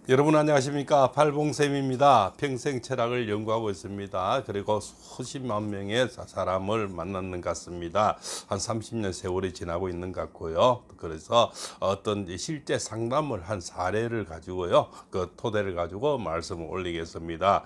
여러분 안녕하십니까, 팔봉쌤입니다. 평생 철학을 연구하고 있습니다. 그리고 수십만 명의 사람을 만나는 것 같습니다. 한 30년 세월이 지나고 있는 것 같고요. 그래서 어떤 실제 상담을 한 사례를 가지고요, 그 토대를 가지고 말씀을 올리겠습니다.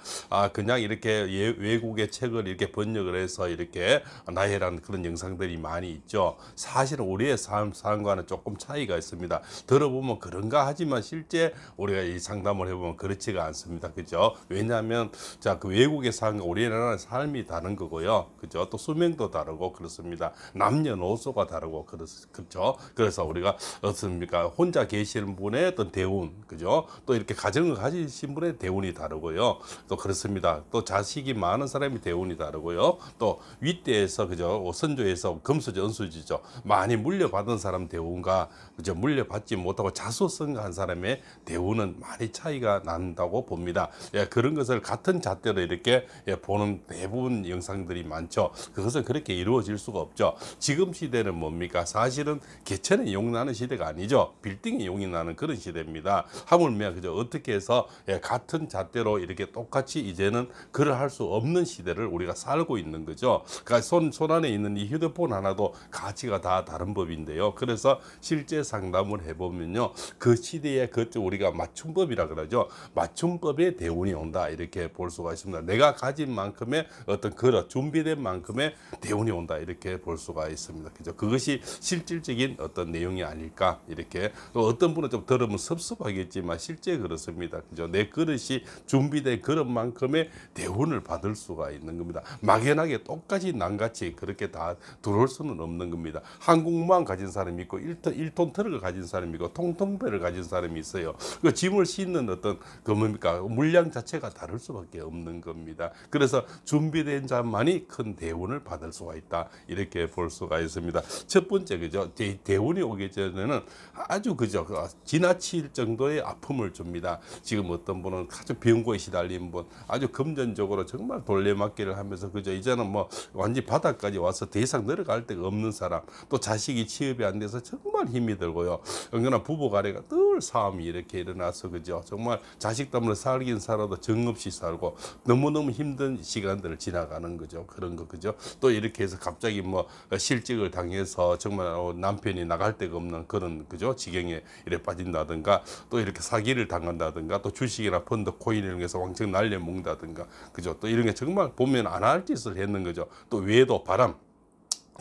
그냥 이렇게 외국의 책을 이렇게 번역을 해서 이렇게 나열한 그런 영상들이 많이 있죠. 사실은 우리의 삶과는 조금 차이가 있습니다. 들어보면 그런가 하지만 실제 우리가 이 상담을 해보면 그렇지가 않습니다. 그죠? 왜냐하면 그 외국의 삶과 우리나라의 삶이 다른 거고요. 그죠? 또 수명도 다르고 그렇습니다. 남녀노소가 다르고 그렇죠. 그래서 우리가 어떻습니까? 혼자 계시는 분의 어떤 대운, 그죠? 또 이렇게 가정을 가지신 분의 대운이 다르고요. 또 그렇습니다. 또 자식이 많은 사람이 대운이 다르고요. 또 윗대에서, 그죠? 선조에서 금수저, 은수지죠. 많이 물려받은 사람 대운과, 그죠? 물려받지 못하고 자수성가한 사람의 대우는 많이 차이가 난다고 봅니다. 그런 것을 같은 잣대로 이렇게 보는 대부분 영상들이 많죠. 그것은 그렇게 이루어질 수가 없죠. 지금 시대는 뭡니까? 사실은 개천에 용이 나는 시대가 아니죠. 빌딩에 용이 나는 그런 시대입니다. 하물며 그죠? 어떻게 해서 같은 잣대로 이렇게 똑같이 이제는 글을 할 수 없는 시대를 우리가 살고 있는 거죠. 그러니까 손 안에 있는 이 휴대폰 하나도 가치가 다 다른 법인데요. 그래서 실제 상담을 해보면요, 그 시대에 우리가 맞춤법이라 그러죠. 맞춤법의 대운이 온다, 이렇게 볼 수가 있습니다. 내가 가진 만큼의 어떤 그런 준비된 만큼의 대운이 온다, 이렇게 볼 수가 있습니다. 그죠? 그것이 실질적인 어떤 내용이 아닐까, 이렇게. 또 어떤 분은 좀 들으면 섭섭하겠지만 실제 그렇습니다. 그죠? 내 그릇이 준비된 그런 만큼의 대운을 받을 수가 있는 겁니다. 막연하게 똑같이 낭같이 그렇게 다 들어올 수는 없는 겁니다. 한국만 가진 사람이 있고 1톤 트럭을 가진 사람이 있고 통통배를 가진 사람이 있어요. 그 짐을 싣는 어떤 뭡니까? 물량 자체가 다를 수밖에 없는 겁니다. 그래서 준비된 자만이 큰 대운을 받을 수가 있다, 이렇게 볼 수가 있습니다. 첫 번째, 그죠? 대운이 오기 전에는 아주 그죠? 지나칠 정도의 아픔을 줍니다. 지금 어떤 분은 아주 병고에 시달린 분, 아주 금전적으로 정말 돌려막기를 하면서, 그죠? 이제는 뭐 완전 바닥까지 와서 더 이상 내려갈 데가 없는 사람, 또 자식이 취업이 안 돼서 정말 힘이 들고요. 은근한 부부 간에가 늘 싸움이 이렇게 일어나서, 그죠? 정말 자식 때문에 살긴 살아도 정없이 살고 너무너무 힘든 시간들을 지나가는 거죠. 그런 거, 그죠? 또 이렇게 해서 갑자기 뭐 실직을 당해서 정말 남편이 나갈 데가 없는 그런, 그죠? 지경에 이렇게 빠진다든가, 또 이렇게 사기를 당한다든가, 또 주식이나 펀드, 코인을 이용해서 왕창 날려먹는다든가, 그죠? 또 이런 게 정말 보면 안 할 짓을 했는 거죠. 또 외도, 바람,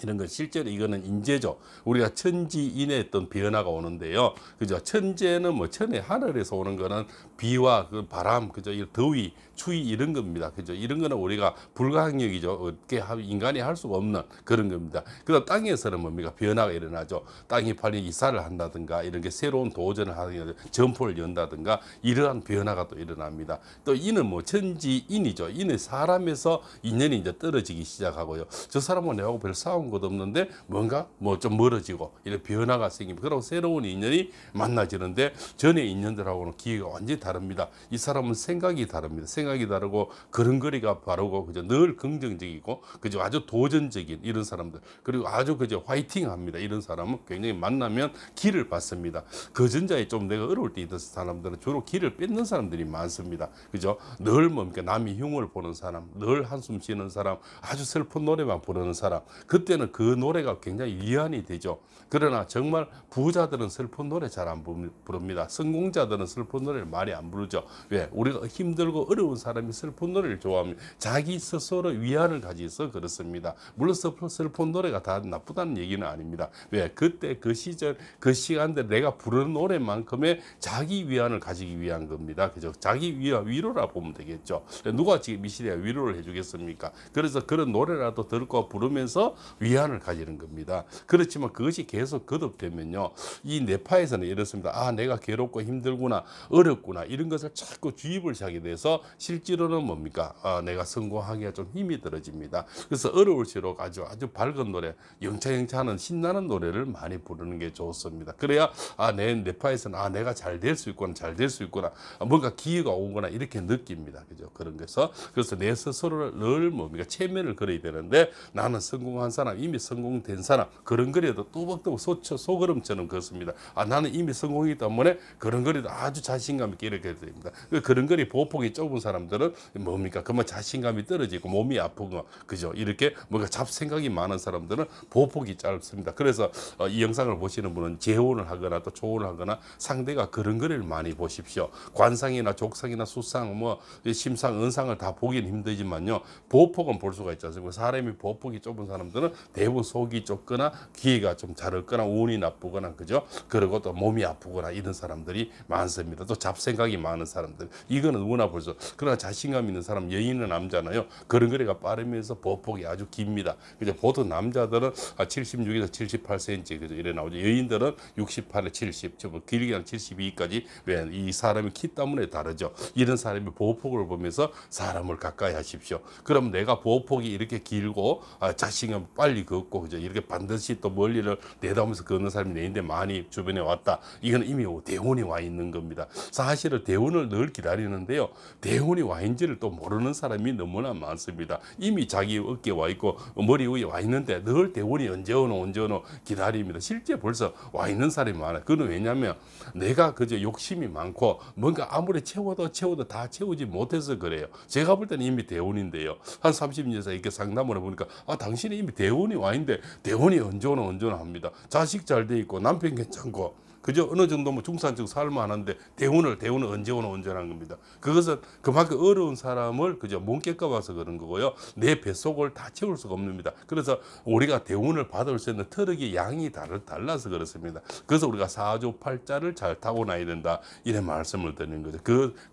이런 건 실제로 이거는 인재죠. 우리가 천지인의 어떤 변화가 오는데요. 그죠? 천재는 뭐 천의 하늘에서 오는 거는 비와 그 바람, 그죠? 이 더위, 추위, 이런 겁니다. 그죠? 이런 거는 우리가 불가항력이죠. 어떻게 인간이 할 수가 없는 그런 겁니다. 그다음 땅에서는 뭡니까? 변화가 일어나죠. 땅이 빨리 이사를 한다든가, 이런 게 새로운 도전을 하든가, 점포를 연다든가, 이러한 변화가 또 일어납니다. 또 이는 뭐 천지인이죠. 이는 사람에서 인연이 이제 떨어지기 시작하고요. 저 사람은 내하고 별 싸움 것도 없는데 뭔가 뭐 좀 멀어지고 이런 변화가 생깁니다. 그리고 새로운 인연이 만나지는데 전의 인연들하고는 기회가 완전히 다릅니다. 이 사람은 생각이 다릅니다. 생각이 다르고 걸음걸이가 바르고, 그죠? 늘 긍정적이고, 그죠? 아주 도전적인 이런 사람들, 그리고 아주 그죠? 화이팅합니다. 이런 사람은 굉장히 만나면 길을 받습니다. 그 전자에 좀 내가 어려울 때 있던 사람들은 주로 길을 뺏는 사람들이 많습니다. 그죠? 늘 뭡니까? 남이 흉을 보는 사람, 늘 한숨 쉬는 사람, 아주 슬픈 노래만 부르는 사람, 그때는 그 노래가 굉장히 위안이 되죠. 그러나 정말 부자들은 슬픈 노래 잘 안 부릅니다. 성공자들은 슬픈 노래를 많이 안 부르죠. 왜? 우리가 힘들고 어려운 사람이 슬픈 노래를 좋아합니다. 자기 스스로 위안을 가지서 그렇습니다. 물론 슬픈 노래가 다 나쁘다는 얘기는 아닙니다. 왜? 그때 그 시절 그 시간대 내가 부르는 노래만큼의 자기 위안을 가지기 위한 겁니다. 그죠? 자기 위로라 보면 되겠죠. 누가 지금 이 시대에 위로를 해주겠습니까? 그래서 그런 노래라도 듣고 부르면서 위안을 가지는 겁니다. 그렇지만 그것이 계속 거듭되면요, 이 뇌파에서는 이렇습니다. 내가 괴롭고 힘들구나, 어렵구나, 이런 것을 자꾸 주입을 하게 돼서 실제로는 뭡니까? 내가 성공하기가 좀 힘이 들어집니다. 그래서 어려울수록 아주 밝은 노래, 영차영차하는 신나는 노래를 많이 부르는 게 좋습니다. 그래야 내 뇌파에서는 내가 잘 될 수 있구나, 잘 될 수 있구나, 뭔가 기회가 오거나 이렇게 느낍니다. 그죠? 그런 거서 그래서 내 스스로를 늘 뭡니까? 체면을 걸어야 되는데, 나는 성공한 사람 사람, 이미 성공된 사람, 그런거리도 뚜벅뚜벅 소그름처럼 걷습니다. 아, 나는 이미 성공이기 때문에 그런거리도 아주 자신감 있게 이렇게 됩니다. 그런거리 보폭이 좁은 사람들은 뭡니까? 그만 자신감이 떨어지고 몸이 아프고, 그죠? 이렇게 뭔가 잡생각이 많은 사람들은 보폭이 짧습니다. 그래서 이 영상을 보시는 분은 재혼을 하거나 또 초혼을 하거나 상대가 그런거리를 많이 보십시오. 관상이나 족상이나 수상, 뭐 심상, 은상을 다 보기는 힘들지만요, 보폭은 볼 수가 있지 않습니까? 사람이 보폭이 좁은 사람들은 대부분 속이 좁거나 기회가 좀 잘 없거나 운이 나쁘거나, 그죠? 그리고 또 몸이 아프거나 이런 사람들이 많습니다. 또 잡생각이 많은 사람들, 이거는 누구나 볼 수. 그러나 자신감 있는 사람, 여인은 남자나요, 그런 거리가 빠르면서 보폭이 아주 깁니다. 그죠? 보통 남자들은 76에서 78cm, 그죠? 이래 나오죠. 여인들은 68에 70, 길게는 72까지. 왜? 이 사람의 키 때문에 다르죠. 이런 사람이 보폭을 보면서 사람을 가까이 하십시오. 그럼 내가 보폭이 이렇게 길고 자신감 빨리 걷고, 그죠? 이렇게 반드시 또 멀리를 내다보면서 걷는 사람이 내 인데 많이 주변에 왔다. 이건 이미 대운이 와 있는 겁니다. 사실은 대운을 늘 기다리는데요, 대운이 와 있는지를 또 모르는 사람이 너무나 많습니다. 이미 자기 어깨에 와 있고 머리 위에 와 있는데 늘 대운이 언제 오노 기다립니다. 실제 벌써 와 있는 사람이 많아요. 그건 왜냐하면 내가 그저 욕심이 많고 뭔가 아무리 채워도 다 채우지 못해서 그래요. 제가 볼 때는 이미 대운인데요, 한 30년 이렇게 상담을 해보니까 당신이 이미 대운이 와 있는데 대운이 언제 오노 합니다. 자식 잘 돼 있고 남편 괜찮고, 그죠? 어느 정도 뭐 중산층 살만한데 대운을 언제 하는 겁니다. 그것은 그만큼 어려운 사람을 그저 몸깨까 봐서 그런 거고요. 내 뱃속을 다 채울 수가 없습니다. 그래서 우리가 대운을 받을 수 있는 트럭의 양이 달라서 그렇습니다. 그래서 우리가 사주팔자를 잘 타고나야 된다, 이런 말씀을 드리는 거죠.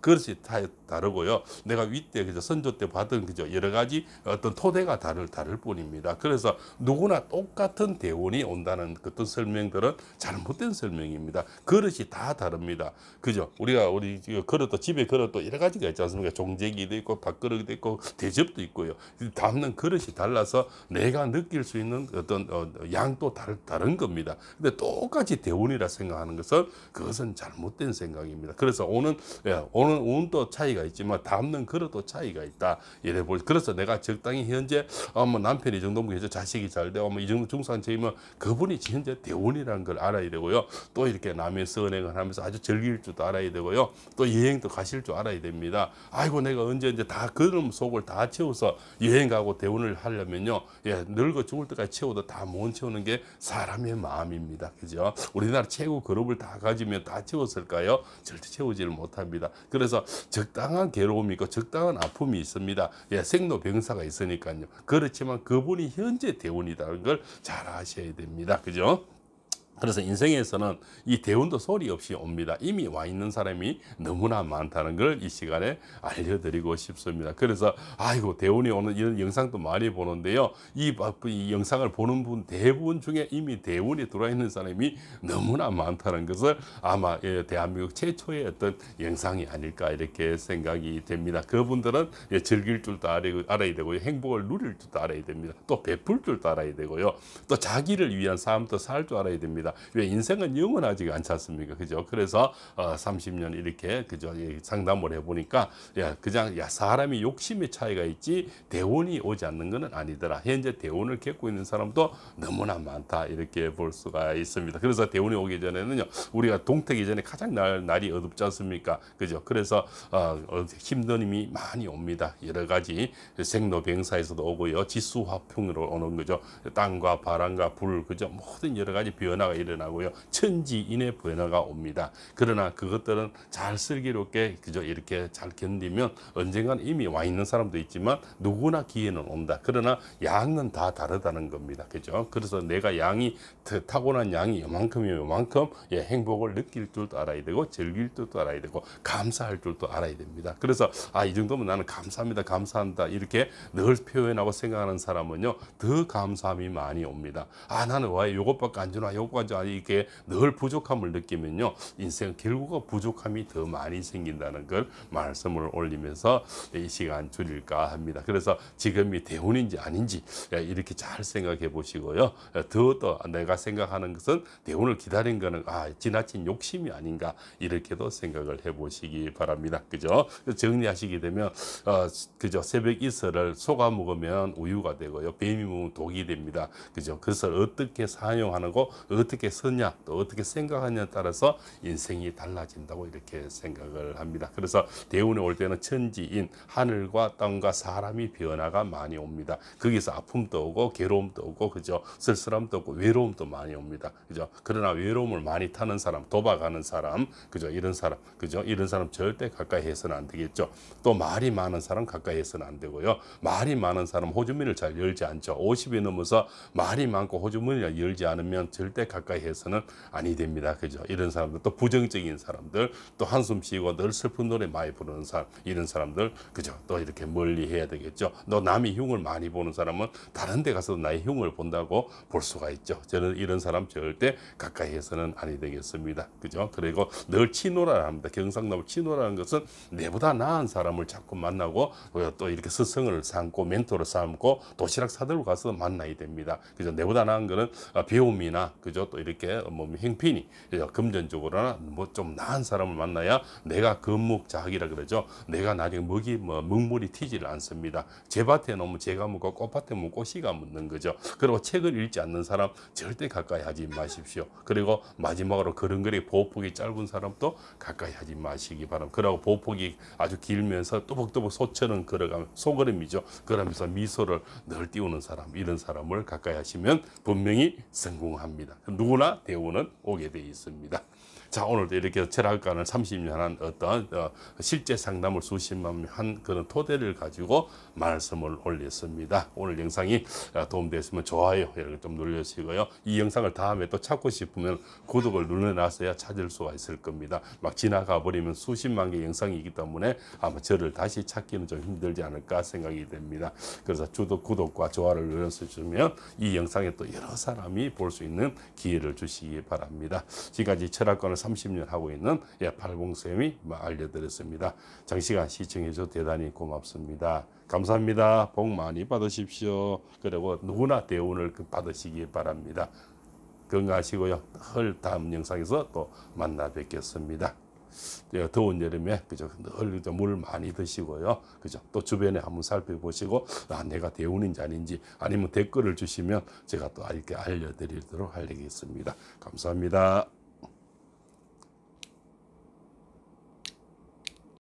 그것이 다르고요. 내가 윗대 그저 선조 때 받은 그저 여러 가지 어떤 토대가 다를 뿐입니다. 그래서 누구나 똑같은 대운이 온다는 어떤 설명들은 잘못된 설명입니다. 그릇이 다 다릅니다. 그죠? 우리 그릇도, 집에 그릇도 여러 가지가 있지 않습니까? 종제기도 있고 밥그릇도 있고 대접도 있고요. 담는 그릇이 달라서 내가 느낄 수 있는 어떤 양도 다른 겁니다. 근데 똑같이 대운이라 생각하는 것은 그것은 잘못된 생각입니다. 그래서 오는 운도 차이가 있지만 담는 그릇도 차이가 있다. 그래서 내가 적당히 현재 뭐 남편이 이 정도면 자식이 잘 되고 뭐 이 정도 중산층이면 그분이 현재 대운이라는 걸 알아야 되고요. 또 이렇게 남의 선행을 하면서 아주 즐길 줄도 알아야 되고요. 또 여행도 가실 줄 알아야 됩니다. 아이고 내가 언제 다 그런 속을 다 채워서 여행 가고 대운을 하려면요, 늙어 죽을 때까지 채워도 다 못 채우는 게 사람의 마음입니다. 그죠? 우리나라 최고 그룹을 다 가지면 다 채웠을까요? 절대 채우지를 못합니다. 그래서 적당한 괴로움이 있고 적당한 아픔이 있습니다. 생로병사가 있으니까요. 그렇지만 그분이 현재 대운이라는 걸 잘 아셔야 됩니다. 그죠? 그래서 인생에서는 이 대운도 소리 없이 옵니다. 이미 와 있는 사람이 너무나 많다는 걸 이 시간에 알려드리고 싶습니다. 그래서 아이고 대운이 오는 이런 영상도 많이 보는데요, 이 영상을 보는 분 대부분 중에 이미 대운이 들어와 있는 사람이 너무나 많다는 것을 아마 대한민국 최초의 어떤 영상이 아닐까 이렇게 생각이 됩니다. 그분들은 즐길 줄도 알아야 되고요, 행복을 누릴 줄도 알아야 됩니다. 또 베풀 줄도 알아야 되고요, 또 자기를 위한 삶도 살 줄 알아야 됩니다. 왜? 인생은 영원하지가 않지 않습니까? 그죠? 그래서 30년 이렇게 그죠? 상담을 해보니까 그냥 사람이 욕심의 차이가 있지 대운이 오지 않는 것은 아니더라. 현재 대운을 겪고 있는 사람도 너무나 많다, 이렇게 볼 수가 있습니다. 그래서 대운이 오기 전에는요, 우리가 동태기 전에 가장 날이 어둡지 않습니까? 그죠? 그래서 힘든 힘이 많이 옵니다. 여러 가지 생로병사에서도 오고요, 지수화풍으로 오는 거죠. 땅과 바람과 불, 그죠? 모든 여러 가지 변화가 일어나고요, 천지인의 변화가 옵니다. 그러나 그것들은 잘 슬기롭게 그저 이렇게 잘 견디면 언젠가는 이미 와 있는 사람도 있지만 누구나 기회는 온다. 그러나 양은 다 다르다는 겁니다. 그죠? 그래서 내가 타고난 양이 요만큼이면 요만큼 행복을 느낄 줄도 알아야 되고 즐길 줄도 알아야 되고 감사할 줄도 알아야 됩니다. 그래서 이 정도면 나는 감사합니다, 감사한다 이렇게 늘 표현하고 생각하는 사람은요, 더 감사함이 많이 옵니다. 나는 왜 요것밖에 안 주나, 요것밖에 부족한 줄 이게 늘 부족함을 느끼면요, 인생 결국은 부족함이 더 많이 생긴다는 걸 말씀을 올리면서 이 시간 줄일까 합니다. 그래서 지금이 대운인지 아닌지 이렇게 잘 생각해 보시고요. 더 내가 생각하는 것은 대운을 기다린 거는 지나친 욕심이 아닌가, 이렇게도 생각을 해 보시기 바랍니다. 그죠? 정리하시게 되면 그죠? 새벽 이슬을 속아 먹으면 우유가 되고요, 뱀이 먹으면 독이 됩니다. 그죠? 그것을 어떻게 사용하는고 어떻게 쓰냐, 또 어떻게 생각하냐에 따라서 인생이 달라진다고 이렇게 생각을 합니다. 그래서 대운에 올 때는 천지인 하늘과 땅과 사람이 변화가 많이 옵니다. 거기서 아픔도 오고 괴로움도 오고, 그죠? 쓸쓸함도 오고 외로움도 많이 옵니다. 그죠? 그러나 외로움을 많이 타는 사람, 도박하는 사람, 그죠? 이런 사람, 그죠? 이런 사람 절대 가까이 해서는 안 되겠죠. 또 말이 많은 사람 가까이 해서는 안 되고요. 말이 많은 사람 호주머니를 잘 열지 않죠. 50이 넘어서 말이 많고 호주머니를 열지 않으면 절대 가까이 해서는 아니 됩니다. 그죠? 이런 사람들, 또 부정적인 사람들, 또 한숨 쉬고 늘 슬픈 노래 많이 부르는 사람, 이런 사람들, 그죠? 또 이렇게 멀리 해야 되겠죠. 또 남의 흉을 많이 보는 사람은 다른 데 가서 나의 흉을 본다고 볼 수가 있죠. 저는 이런 사람 절대 가까이 해서는 아니 되겠습니다. 그죠? 그리고 늘 치노라를 합니다. 경상남을 치노라는 것은 내보다 나은 사람을 자꾸 만나고, 또 이렇게 스승을 삼고 멘토를 삼고 도시락 사들고 가서 만나야 됩니다. 그죠? 내보다 나은 거는 배움이나, 그죠? 또 이렇게 행편이, 그죠? 금전적으로나 뭐 좀 나은 사람을 만나야 내가 건목자학이라 그러죠. 내가 나중에 먹물이 튀지를 않습니다. 제 밭에 놓으면 제가 묻고 꽃밭에 놓으면 꽃이가 묻는 거죠. 그리고 책을 읽지 않는 사람 절대 가까이 하지 마십시오. 그리고 마지막으로 걸음걸이 보폭이 짧은 사람도 가까이 하지 마시기 바랍니다. 그리고 보폭이 아주 길면서 또박또박 소처럼 걸어가면 소걸음이죠. 그러면서 미소를 늘 띄우는 사람, 이런 사람을 가까이 하시면 분명히 성공합니다. 누구나 대운은 오게 되어 있습니다. 자, 오늘도 이렇게 철학관을 30년 한 어떤 실제 상담을 수십만 명 한 그런 토대를 가지고 말씀을 올렸습니다. 오늘 영상이 도움되었으면 좋아요 이렇게 좀 눌러주시고요. 이 영상을 다음에 또 찾고 싶으면 구독을 눌러놨어야 찾을 수가 있을 겁니다. 막 지나가 버리면 수십만 개 영상이 있기 때문에 아마 저를 다시 찾기는 좀 힘들지 않을까 생각이 됩니다. 그래서 구독과 좋아요를 눌러주시면 이 영상에 또 여러 사람이 볼 수 있는 기회를 주시기 바랍니다. 지금까지 철학관을 30년 하고 있는 팔봉쌤이 알려드렸습니다. 장시간 시청해주셔서 대단히 고맙습니다. 감사합니다. 복 많이 받으십시오. 그리고 누구나 대운을 받으시기 바랍니다. 건강하시고요. 다음 영상에서 또 만나 뵙겠습니다. 더운 여름에 그죠, 늘 물 많이 드시고요. 그죠, 또 주변에 한번 살펴보시고 내가 대운인지 아닌지, 아니면 댓글을 주시면 제가 또 이렇게 알려드리도록 하겠습니다. 감사합니다.